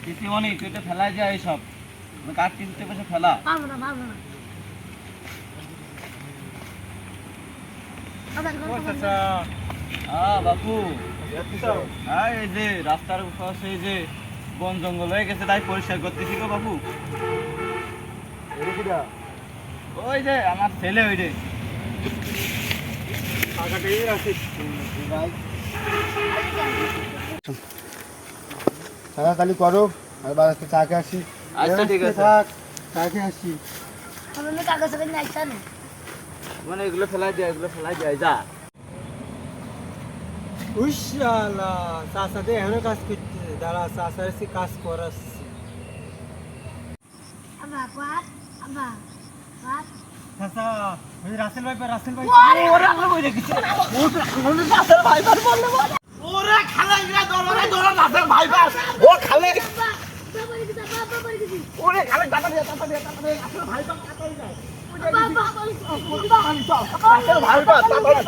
কিছু অনেক তুই এটা ফেলাই যায় সব কাঠ কিনতে বসে ফেলা বাপু এই যে রাস্তার পাশে এই যে বন জঙ্গল হয়ে গেছে তাই পরিষ্কার করতেছি গো বাপু ওই যে আমার ছেলে ওই রে তাড়াতাড়ি করো আর বাড়িতে চাকে আসি। আচ্ছা ঠিক আছে থাক চাকে আসি। মানে এগুলো ফেলাই যায় যা উইশালা চাচাতে এখনো কাজ করতেছে দাঁড়া চাচার এসে কাজ করাচ্ছি। চাচা ওই রাসেল ভাই ওরে আমরা কই দেখছি ওরে রাসেল ভাই বললে ওরে খালা ইরা দরবারে দরবার রাসেল ভাই ও খালে ওরে খালে টাকা দিয়ে রাসেল ভাই তাড়াতাড়ি যায় রাসেল ভাই